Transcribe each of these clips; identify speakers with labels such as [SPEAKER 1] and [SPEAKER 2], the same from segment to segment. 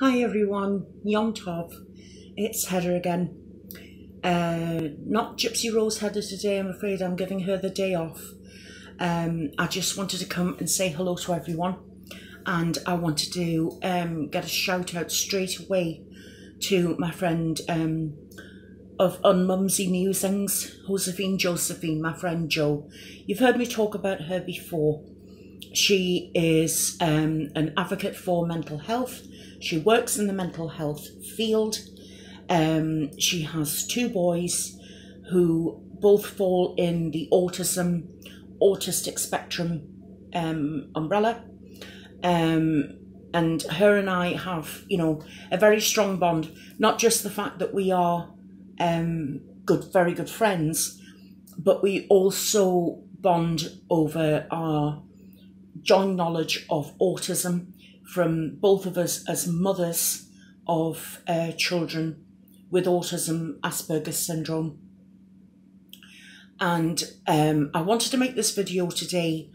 [SPEAKER 1] Hi everyone, Yon Tov. It's Heather again. Not Gypsy Rose Heather today, I'm afraid. I'm giving her the day off. I just wanted to come and say hello to everyone, and I wanted to get a shout out straight away to my friend of Unmumsy Musings, Josephine, my friend Jo. You've heard me talk about her before. She is an advocate for mental health. She works in the mental health field. She has two boys who both fall in the autistic spectrum umbrella. And her and I have, a very strong bond. Not just the fact that we are very good friends, but we also bond over our joint knowledge of autism from both of us as mothers of children with autism, Asperger's syndrome. And I wanted to make this video today.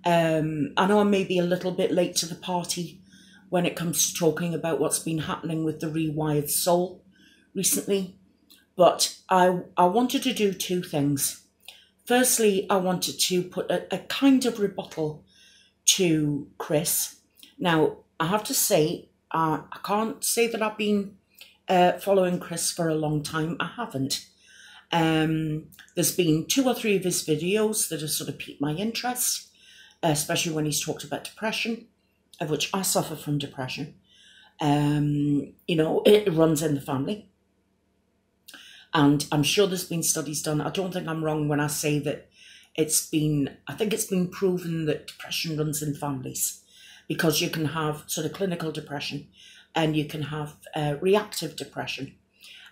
[SPEAKER 1] I know I may be a little bit late to the party when it comes to talking about what's been happening with the Rewired Soul recently, but I wanted to do two things. Firstly, I wanted to put a kind of rebuttal to Chris. Now, I have to say, I can't say that I've been following Chris for a long time. I haven't. There's been 2 or 3 of his videos that have sort of piqued my interest, especially when he's talked about depression, of which I suffer from depression. It runs in the family. And I'm sure there's been studies done. I don't think I'm wrong when I say that I think it's been proven that depression runs in families, because you can have sort of clinical depression and you can have reactive depression.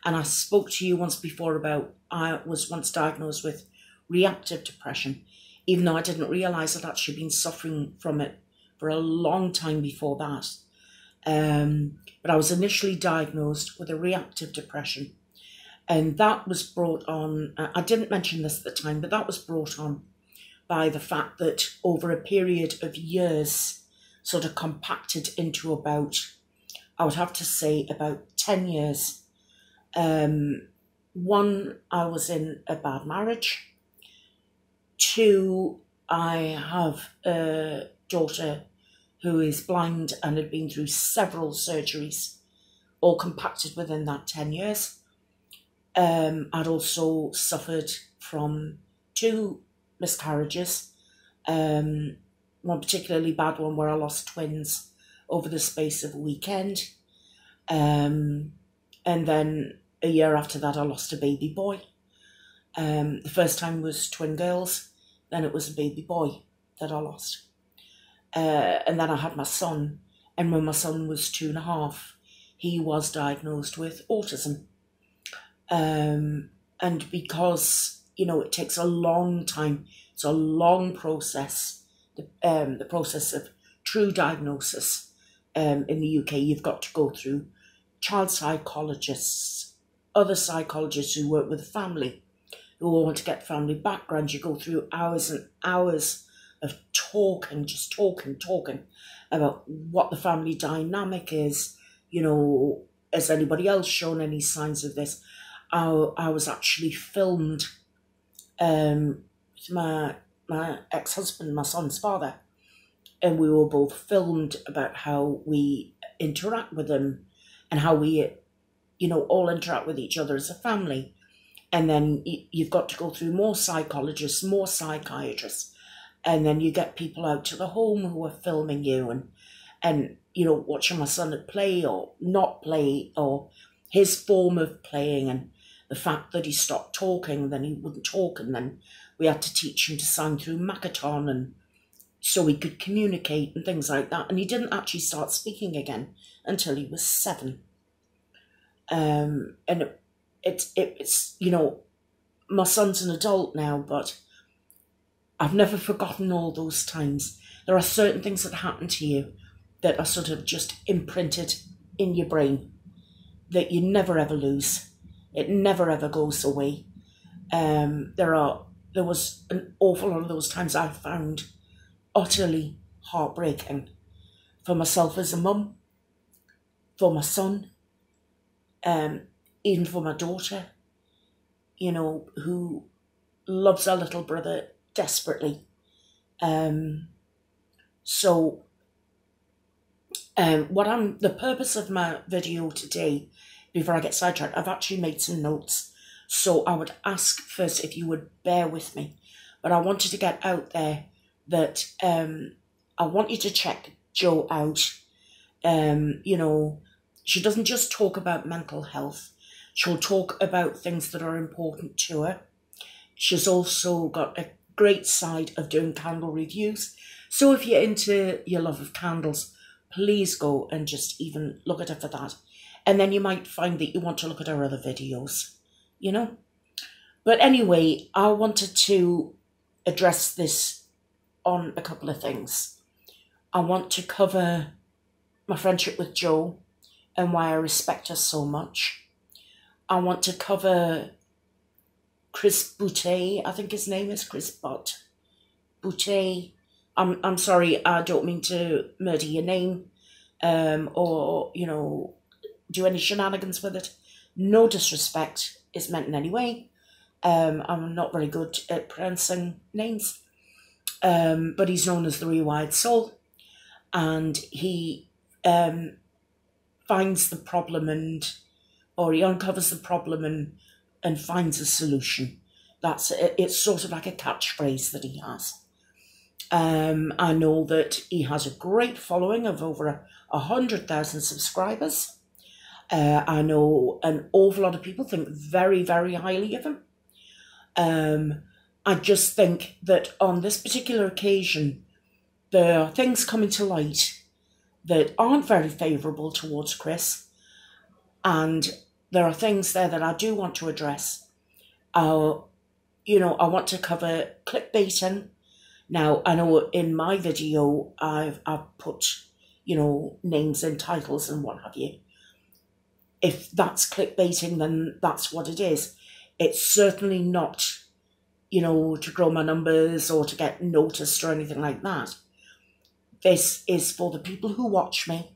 [SPEAKER 1] And I spoke to you once before about, I was once diagnosed with reactive depression, even though I didn't realise I'd actually been suffering from it for a long time before that. But I was initially diagnosed with a reactive depression. And that was brought on, I didn't mention this at the time, but that was brought on by the fact that over a period of years, sort of compacted into about, I would have to say about 10 years. 1, I was in a bad marriage. 2, I have a daughter who is blind and had been through several surgeries, all compacted within that 10 years. I'd also suffered from 2 miscarriages, one particularly bad one where I lost twins over the space of a weekend, and then a year after that I lost a baby boy. The first time was twin girls, then it was a baby boy that I lost, and then I had my son, and when my son was 2.5, he was diagnosed with autism. And because, it takes a long time, it's a long process, the process of true diagnosis in the UK. You've got to go through child psychologists, other psychologists who work with the family, who all want to get family background. You go through hours and hours of talking about what the family dynamic is. Has anybody else shown any signs of this? I was actually filmed with my ex-husband, my son's father, and we were both filmed about how we interact with him and how we, all interact with each other as a family. And then you've got to go through more psychologists, more psychiatrists, and then you get people out to the home who are filming you and watching my son at play or not play, or his form of playing, and the fact that he stopped talking, then he wouldn't talk, and then we had to teach him to sign through Makaton, and so he could communicate and things like that. And he didn't actually start speaking again until he was 7. And it's my son's an adult now, but I've never forgotten all those times. There are certain things that happen to you that are sort of just imprinted in your brain that you never ever lose. It never ever goes away. There was an awful lot of those times I found utterly heartbreaking for myself as a mum, for my son, even for my daughter, you know, who loves her little brother desperately. The purpose of my video today, before I get sidetracked, I've actually made some notes. So I would ask first if you would bear with me. But I wanted to get out there that I want you to check Jo out. You know, she doesn't just talk about mental health. She'll talk about things that are important to her. She's also got a great side of doing candle reviews. So if you're into your love of candles, please go and just even look at her for that. And then you might find that you want to look at her other videos, you know. But anyway, I wanted to address this on a couple of things. I want to cover my friendship with Jo and why I respect her so much. I want to cover Chris Boutte, I think his name is Chris Boutte. I'm sorry, I don't mean to murder your name, or, you know, do any shenanigans with it. No disrespect is meant in any way. I'm not very good at pronouncing names, but he's known as the Rewired Soul, and he finds the problem or he uncovers the problem and finds a solution. It's sort of like a catchphrase that he has. I know that he has a great following of over 100,000 subscribers. I know an awful lot of people think very, very highly of him. I just think that on this particular occasion, there are things coming to light that aren't very favourable towards Chris. And there are things there that I do want to address. You know, I want to cover clickbaiting. Now, I know in my video, I've put, you know, names and titles and what have you. If that's clickbaiting, then that's what it is. It's certainly not, you know, to grow my numbers or to get noticed or anything like that. This is for the people who watch me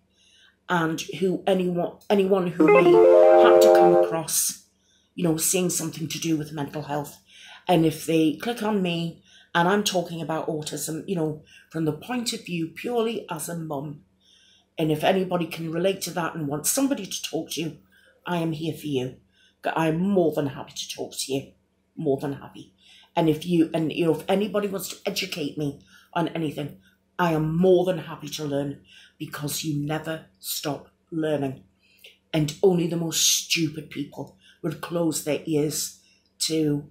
[SPEAKER 1] and who anyone who may have to come across, you know, seeing something to do with mental health. And if they click on me and I'm talking about autism, you know, from the point of view purely as a mum, and if anybody can relate to that and wants somebody to talk to, I am here for you. I'm more than happy to talk to you, more than happy. And if anybody wants to educate me on anything, I am more than happy to learn, because you never stop learning. And only the most stupid people would close their ears to,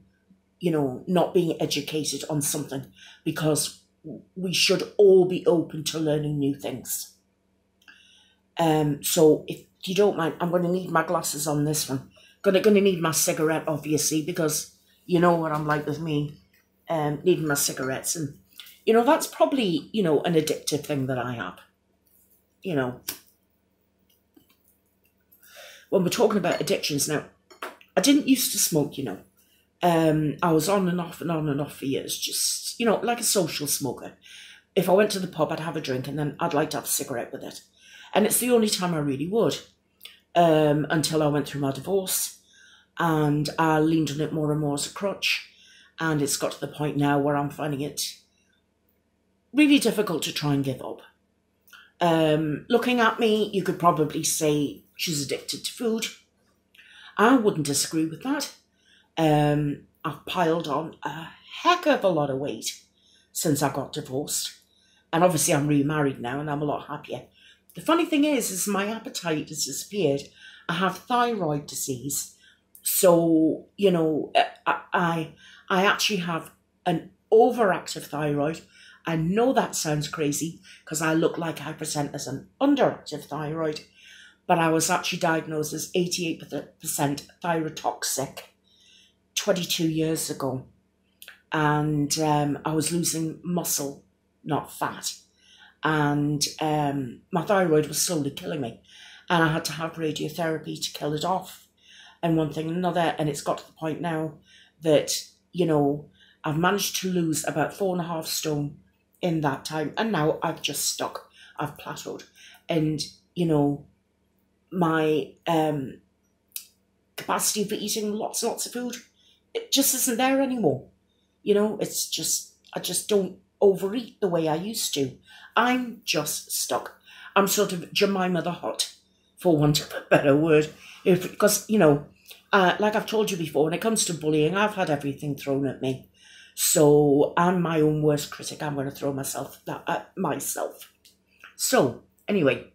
[SPEAKER 1] you know, not being educated on something, because we should all be open to learning new things. So if you don't mind, I'm going to need my glasses on this one. Going to need my cigarette, obviously, because you know what I'm like with me, needing my cigarettes. And, you know, that's probably, you know, an addictive thing that I have. You know, when we're talking about addictions now, I didn't used to smoke, you know. I was on and off for years, just, you know, like a social smoker. If I went to the pub, I'd have a drink and then I'd like to have a cigarette with it. And it's the only time I really would, until I went through my divorce and I leaned on it more and more as a crutch. And it's got to the point now where I'm finding it really difficult to try and give up. Looking at me, you could probably say she's addicted to food. I wouldn't disagree with that. I've piled on a heck of a lot of weight since I got divorced. And obviously I'm remarried now and I'm a lot happier. The funny thing is my appetite has disappeared. I have thyroid disease. So, you know, I actually have an overactive thyroid. I know that sounds crazy because I look like I present as an underactive thyroid, but I was actually diagnosed as 88% thyrotoxic 22 years ago. And I was losing muscle, not fat. And my thyroid was slowly killing me. And I had to have radiotherapy to kill it off. And one thing and another. And it's got to the point now that, you know, I've managed to lose about 4.5 stone in that time. And now I've just stuck. I've plateaued. And, you know, my capacity for eating lots and lots of food, it just isn't there anymore. You know, it's just, I just don't overeat the way I used to. I'm just stuck. I'm sort of Jemima the Hot, for want of a better word. Because, you know, like I've told you before, when it comes to bullying, I've had everything thrown at me. So I'm my own worst critic. I'm going to throw myself at myself. So, anyway,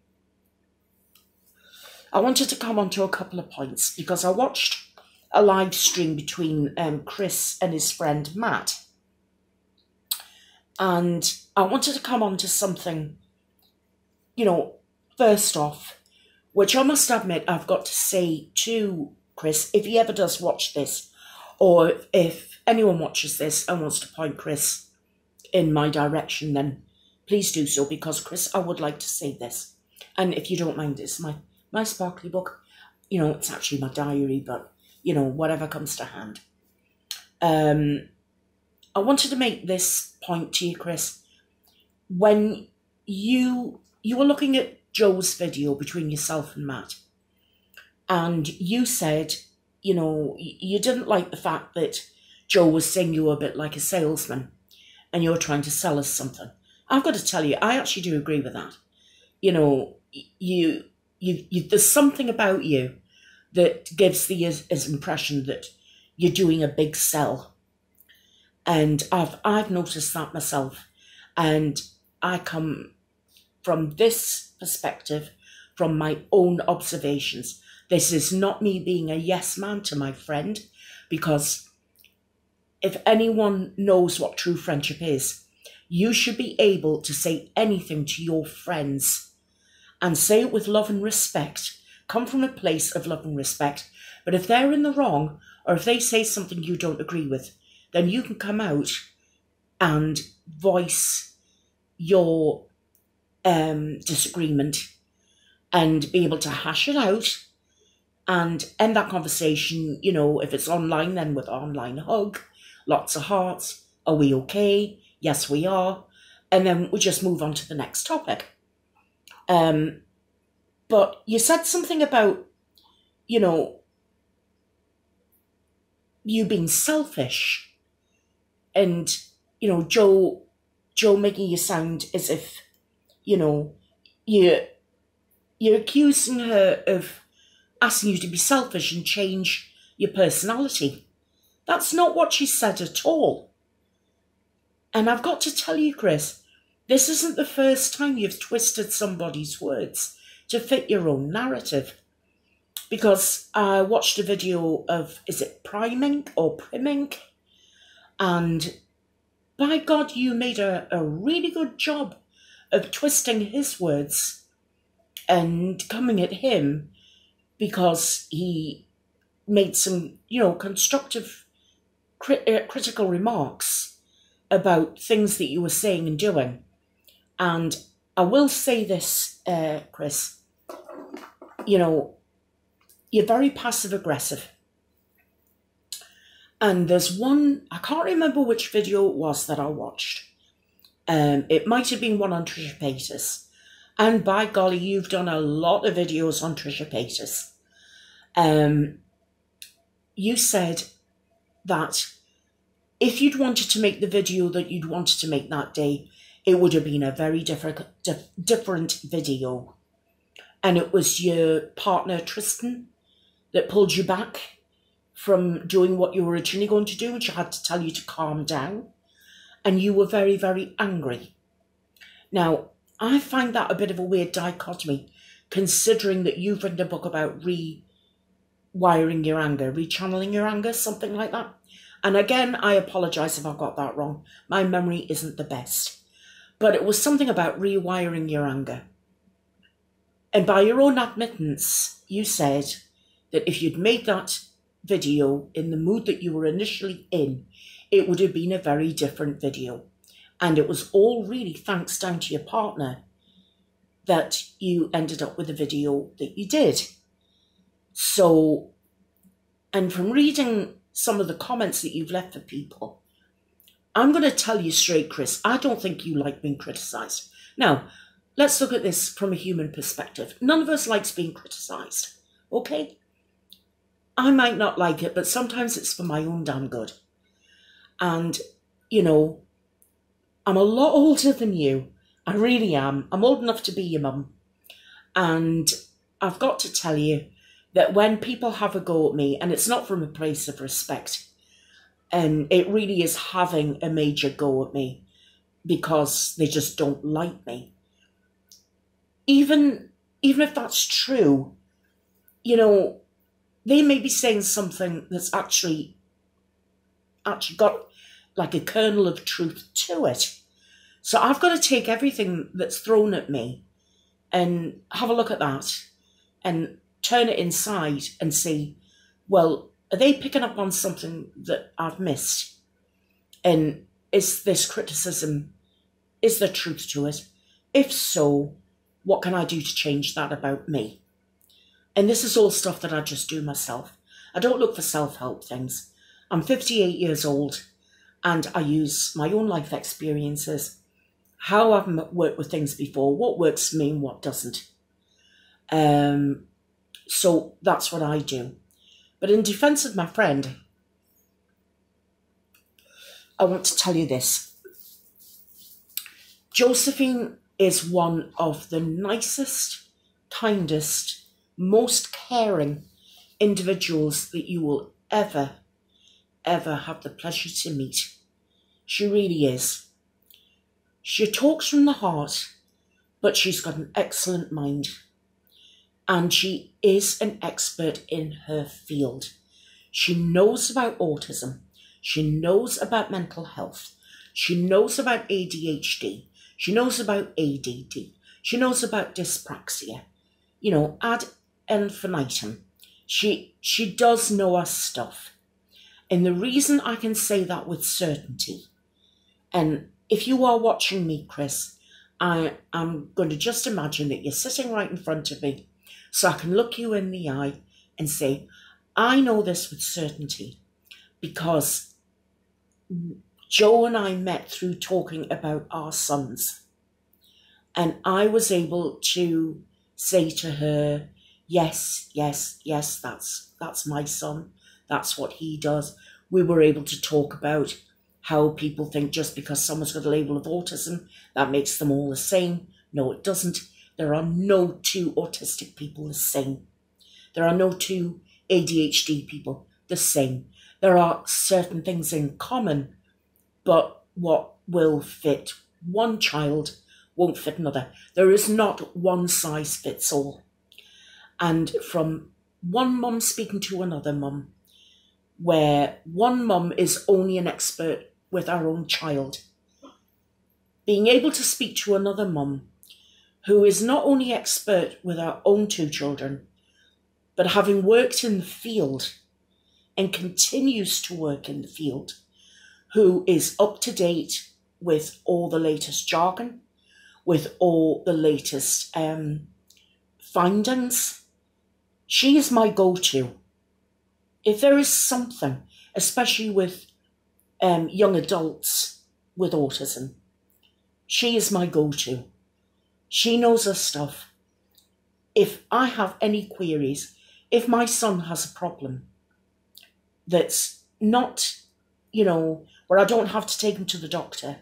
[SPEAKER 1] I wanted to come on to a couple of points because I watched a live stream between Chris and his friend Matt. And I wanted to come on to something, you know, first off, which I must admit I've got to say to Chris, if he ever does watch this, or if anyone watches this and wants to point Chris in my direction, then please do so, because Chris, I would like to say this. And if you don't mind, it's my sparkly book. You know, it's actually my diary, but, you know, whatever comes to hand. I wanted to make this point to you, Chris. When you were looking at Joe's video between yourself and Matt, and you said, you know, you didn't like the fact that Joe was saying you were a bit like a salesman and you were trying to sell us something. I've got to tell you, I actually do agree with that. You know, you there's something about you that gives the impression that you're doing a big sell. And I've noticed that myself. And I come from this perspective, from my own observations. This is not me being a yes man to my friend, because if anyone knows what true friendship is, you should be able to say anything to your friends and say it with love and respect. Come from a place of love and respect. But if they're in the wrong, or if they say something you don't agree with, then you can come out and voice your disagreement and be able to hash it out and end that conversation. You know, if it's online, then with an online hug, lots of hearts. Are we okay? Yes, we are. And then we just move on to the next topic. But you said something about, you know, you being selfish. And, you know, Joe making you sound as if, you know, you're accusing her of asking you to be selfish and change your personality. That's not what she said at all. And I've got to tell you, Chris, this isn't the first time you've twisted somebody's words to fit your own narrative. Because I watched a video of, is it Priming or Priming? And by God, you made a really good job of twisting his words and coming at him because he made some, you know, constructive, critical remarks about things that you were saying and doing. And I will say this, Chris, you know, you're very passive-aggressive. And there's one, I can't remember which video it was that I watched. It might have been one on Trisha Paytas. And by golly, you've done a lot of videos on Trisha Paytas. You said that if you'd wanted to make the video that you'd wanted to make that day, it would have been a very different video. And it was your partner, Tristan, that pulled you back from doing what you were originally going to do, and she had to tell you to calm down. And you were very, very angry. Now, I find that a bit of a weird dichotomy, considering that you've written a book about rewiring your anger, rechanneling your anger, something like that. And again, I apologise if I've got that wrong. My memory isn't the best. But it was something about rewiring your anger. And by your own admittance, you said that if you'd made that video in the mood that you were initially in, it would have been a very different video. And it was all really thanks down to your partner that you ended up with the video that you did. So, and from reading some of the comments that you've left for people, I'm going to tell you straight, Chris, I don't think you like being criticised. Now, let's look at this from a human perspective. None of us likes being criticised, okay? I might not like it, but sometimes it's for my own damn good. And, you know, I'm a lot older than you. I really am. I'm old enough to be your mum. And I've got to tell you that when people have a go at me, and it's not from a place of respect, and it really is having a major go at me because they just don't like me. Even if that's true, you know, they may be saying something that's actually got like a kernel of truth to it. So I've got to take everything that's thrown at me and have a look at that and turn it inside and see, well, are they picking up on something that I've missed? And is this criticism, is there truth to it? If so, what can I do to change that about me? And this is all stuff that I just do myself. I don't look for self-help things. I'm 58 years old and I use my own life experiences, how I've worked with things before, what works for me and what doesn't. So that's what I do. But in defense of my friend, I want to tell you this. Josephine is one of the nicest, kindest, most caring individuals that you will ever have the pleasure to meet. She really is. She talks from the heart, but she's got an excellent mind. And she is an expert in her field. She knows about autism. She knows about mental health. She knows about ADHD. She knows about ADD. She knows about dyspraxia. You know, ad infinitum. She does know her stuff. And the reason I can say that with certainty, and if you are watching me, Chris, I am going to just imagine that you're sitting right in front of me so I can look you in the eye and say, I know this with certainty because Joe and I met through talking about our sons. And I was able to say to her, yes, that's my son. That's what he does. We were able to talk about how people think just because someone's got a label of autism, that makes them all the same. No, it doesn't. There are no two autistic people the same. There are no two ADHD people the same. There are certain things in common, but what will fit one child won't fit another. There is not one size fits all. And from one mum speaking to another mum, where one mum is only an expert with our own child, being able to speak to another mum who is not only expert with our own two children, but having worked in the field and continues to work in the field, who is up to date with all the latest jargon, with all the latest findings. She is my go-to. If there is something, especially with young adults with autism, she is my go-to. She knows her stuff. If I have any queries, if my son has a problem that's not, you know, where I don't have to take him to the doctor,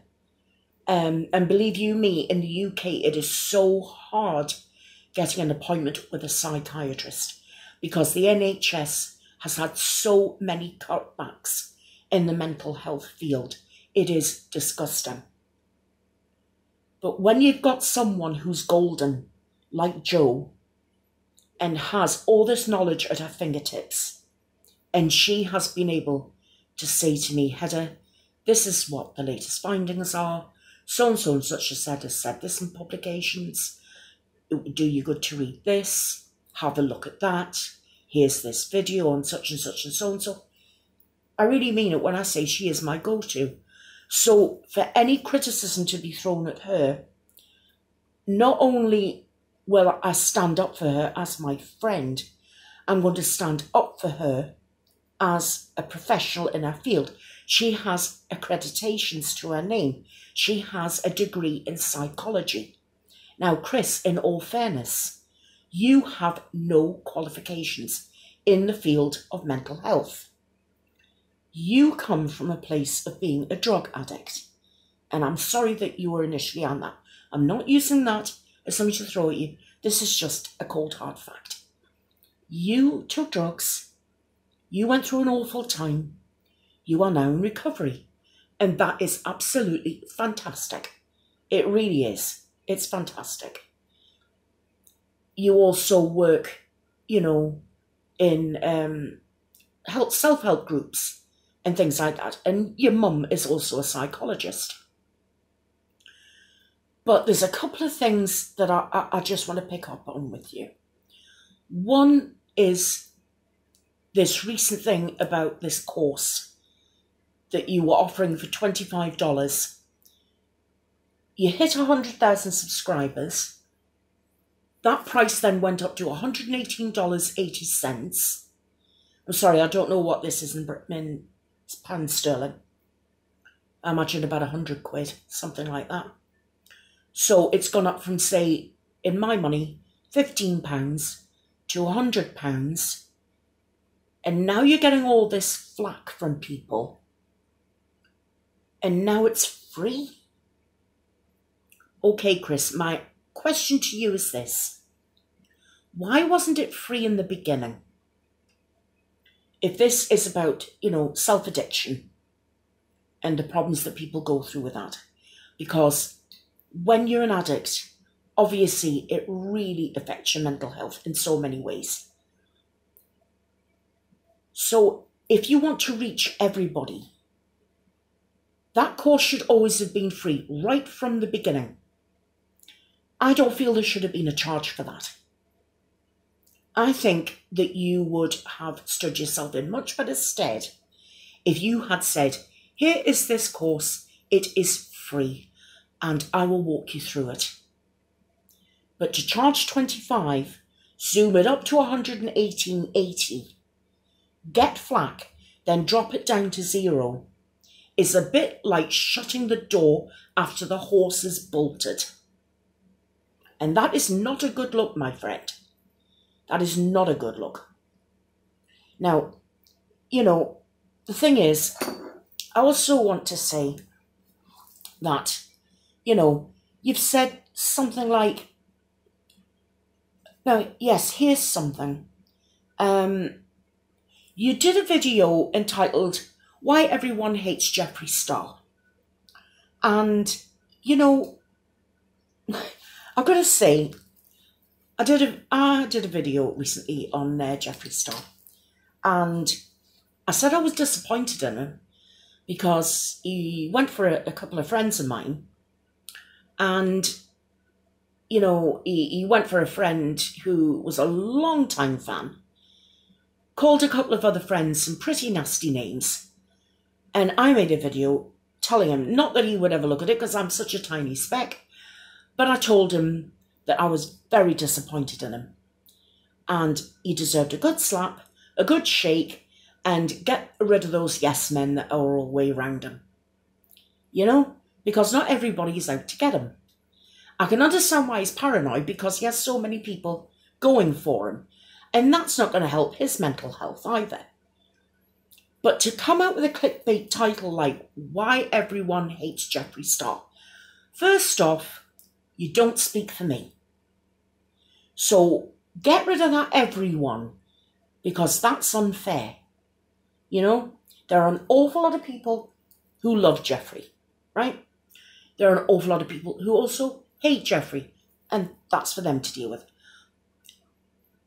[SPEAKER 1] and believe you me, in the UK, it is so hard getting an appointment with a psychiatrist because the NHS has had so many cutbacks in the mental health field. It is disgusting. But when you've got someone who's golden, like Joe, and has all this knowledge at her fingertips, and she has been able to say to me, Hedda, this is what the latest findings are. So and such has said this in publications. It would do you good to read this. Have a look at that. Here's this video on such and such and so and so. I really mean it when I say she is my go-to. So for any criticism to be thrown at her, not only will I stand up for her as my friend, I'm going to stand up for her as a professional in her field. She has accreditations to her name. She has a degree in psychology. Now, Chris, in all fairness, you have no qualifications in the field of mental health. You come from a place of being a drug addict. And I'm sorry that you were initially on that. I'm not using that as something to throw at you. This is just a cold hard fact. You took drugs. You went through an awful time. You are now in recovery. And that is absolutely fantastic. It really is. It's fantastic. You also work, you know, in self-help groups and things like that. And your mum is also a psychologist. But there's a couple of things that I just want to pick up on with you. One is this recent thing about this course that you were offering for $25. You hit 100,000 subscribers. That price then went up to $118.80. I'm sorry, I don't know what this is in pounds sterling. I imagine about 100 quid, something like that. So it's gone up from, say, in my money, £15 to £100. And now you're getting all this flack from people. And now it's free. Okay, Chris, my question to you is this. Why wasn't it free in the beginning? If this is about, you know, self-addiction and the problems that people go through with that. Because when you're an addict, obviously it really affects your mental health in so many ways. So if you want to reach everybody, that course should always have been free right from the beginning. I don't feel there should have been a charge for that. I think that you would have stood yourself in much better stead if you had said, here is this course, it is free, and I will walk you through it. But to charge 25, zoom it up to 118.80, get flack, then drop it down to 0, is a bit like shutting the door after the horse is bolted. And that is not a good look, my friend. That is not a good look. Now, you know, the thing is, I also want to say that, you know, you've said something like, now, yes, here's something. You did a video entitled, Why Everyone Hates Jeffree Star. And, you know, I've got to say, I did a video recently on Jeffree Star. And I said I was disappointed in him because he went for a couple of friends of mine. And, you know, he went for a friend who was a long-time fan, called a couple of other friends some pretty nasty names. And I made a video telling him, not that he would ever look at it because I'm such a tiny speck, but I told him that I was very disappointed in him. And he deserved a good slap, a good shake, and get rid of those yes men that are all the way around him. You know, because not everybody is out to get him. I can understand why he's paranoid because he has so many people going for him. And that's not going to help his mental health either. But to come out with a clickbait title like, Why Everyone Hates Jeffree Star. First off, you don't speak for me. So get rid of that everyone, because that's unfair. You know, there are an awful lot of people who love Jeffree, right? There are an awful lot of people who also hate Jeffree, and that's for them to deal with.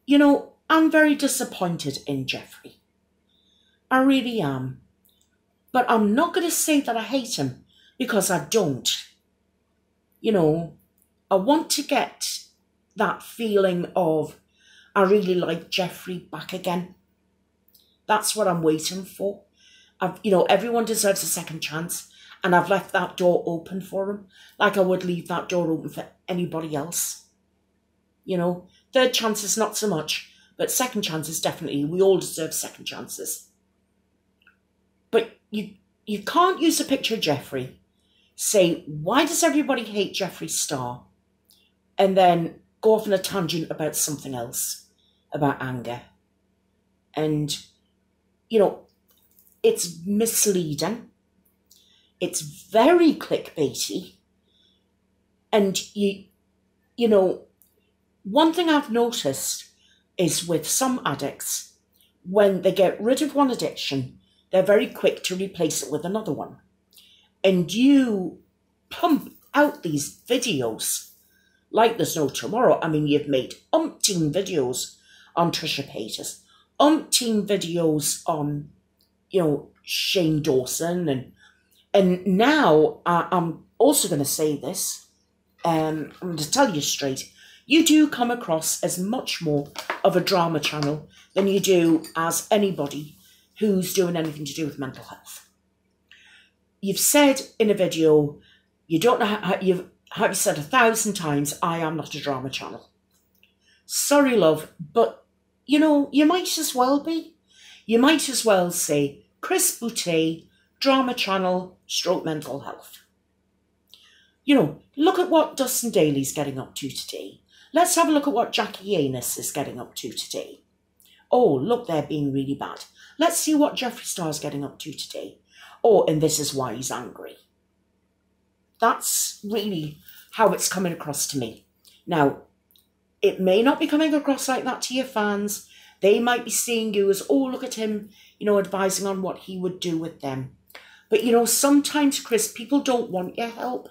[SPEAKER 1] You know, I'm very disappointed in Jeffree. I really am. But I'm not going to say that I hate him, because I don't. You know, I want to get that feeling of, I really like Jeffree back again. That's what I'm waiting for. You know, everyone deserves a second chance, and I've left that door open for him, like I would leave that door open for anybody else. You know, third chances not so much, but second chances definitely. We all deserve second chances. But you can't use a picture of Jeffree, say, why does everybody hate Jeffree Star? and then go off on a tangent about something else, about anger. And, you know, it's misleading. It's very clickbaity. And, you know, one thing I've noticed is with some addicts, when they get rid of one addiction, they're very quick to replace it with another one. And you pump out these videos like there's no tomorrow. I mean, you've made umpteen videos on Trisha Paytas, umpteen videos on, you know, Shane Dawson. And now I'm also going to say this, I'm going to tell you straight, you do come across as much more of a drama channel than you do as anybody who's doing anything to do with mental health. You've said in a video, you don't know how you've said 1,000 times, I am not a drama channel. Sorry, love, but, you know, you might as well be. You might as well say, Chris Boutte, drama channel, stroke mental health. You know, look at what Dustin Daly's getting up to today. Let's have a look at what Jackie Anus is getting up to today. Oh, look, they're being really bad. Let's see what Jeffree Star's getting up to today. Oh, and this is why he's angry. That's really how it's coming across to me. Now, it may not be coming across like that to your fans. They might be seeing you as, oh, look at him, you know, advising on what he would do with them. But, you know, sometimes, Chris, people don't want your help.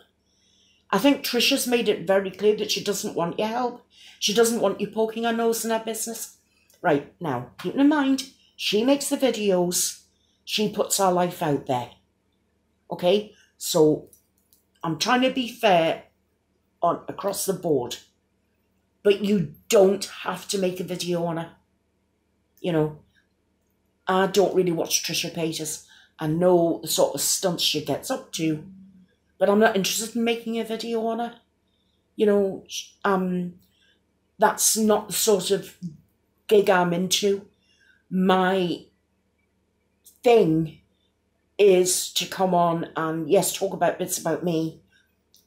[SPEAKER 1] I think Trisha's made it very clear that she doesn't want your help. She doesn't want you poking her nose in her business. Right, now, keep in mind, she makes the videos. She puts her life out there. Okay? So, I'm trying to be fair across the board. But you don't have to make a video on her. You know, I don't really watch Trisha Paytas. I know the sort of stunts she gets up to. But I'm not interested in making a video on her. You know, that's not the sort of gig I'm into. My thing is to come on and, yes, talk about bits about me,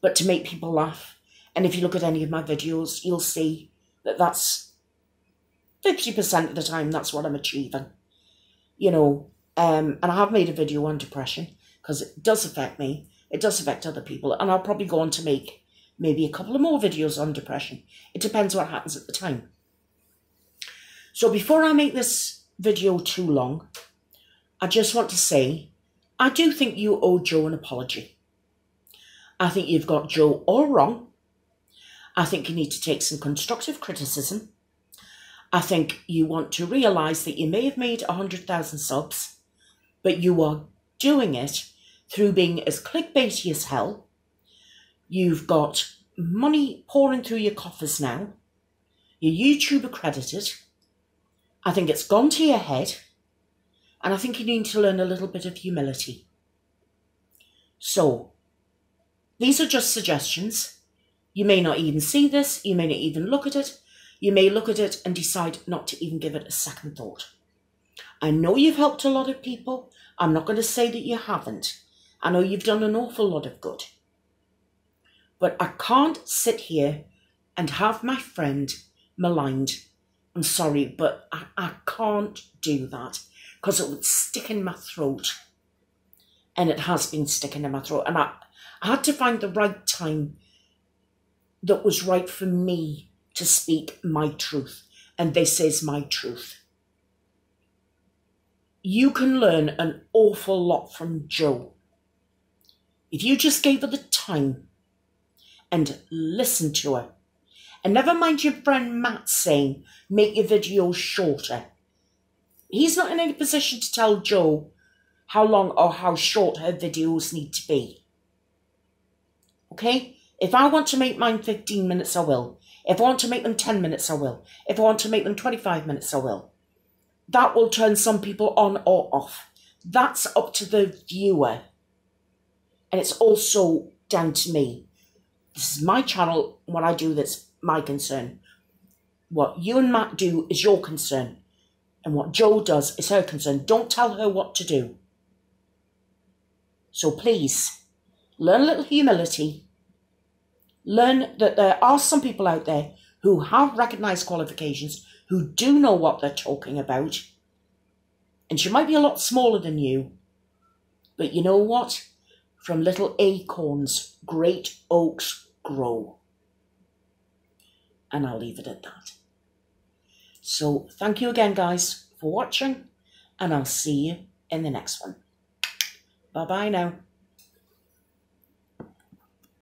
[SPEAKER 1] but to make people laugh. And if you look at any of my videos, you'll see that that's 50% of the time, that's what I'm achieving. You know, and I have made a video on depression because it does affect me. It does affect other people, and I'll probably go on to make maybe a couple of more videos on depression. It depends what happens at the time. So before I make this video too long, I just want to say, I do think you owe Joe an apology. I think you've got Joe all wrong. I think you need to take some constructive criticism. I think you want to realise that you may have made 100,000 subs, but you are doing it through being as clickbaity as hell. You've got money pouring through your coffers now. You're YouTube accredited. I think it's gone to your head. And I think you need to learn a little bit of humility. So, these are just suggestions. You may not even see this. You may not even look at it. You may look at it and decide not to even give it a second thought. I know you've helped a lot of people. I'm not going to say that you haven't. I know you've done an awful lot of good. But I can't sit here and have my friend maligned. I'm sorry, but I can't do that because it would stick in my throat. And it has been sticking in my throat. And I had to find the right time that was right for me to speak my truth. And this is my truth. You can learn an awful lot from Joe. If you just gave her the time and listened to her, and never mind your friend Matt saying, make your videos shorter. He's not in any position to tell Joe how long or how short her videos need to be. Okay? If I want to make mine 15 minutes, I will. If I want to make them 10 minutes, I will. If I want to make them 25 minutes, I will. That will turn some people on or off. That's up to the viewer. And it's also down to me. This is my channel. What I do, that's my concern. What you and Matt do is your concern. And what Joe does is her concern. Don't tell her what to do. So please, learn a little humility. Learn that there are some people out there who have recognised qualifications, who do know what they're talking about. And she might be a lot smaller than you. But you know what? From little acorns, great oaks grow. And I'll leave it at that. So thank you again, guys, for watching. And I'll see you in the next one. Bye-bye now.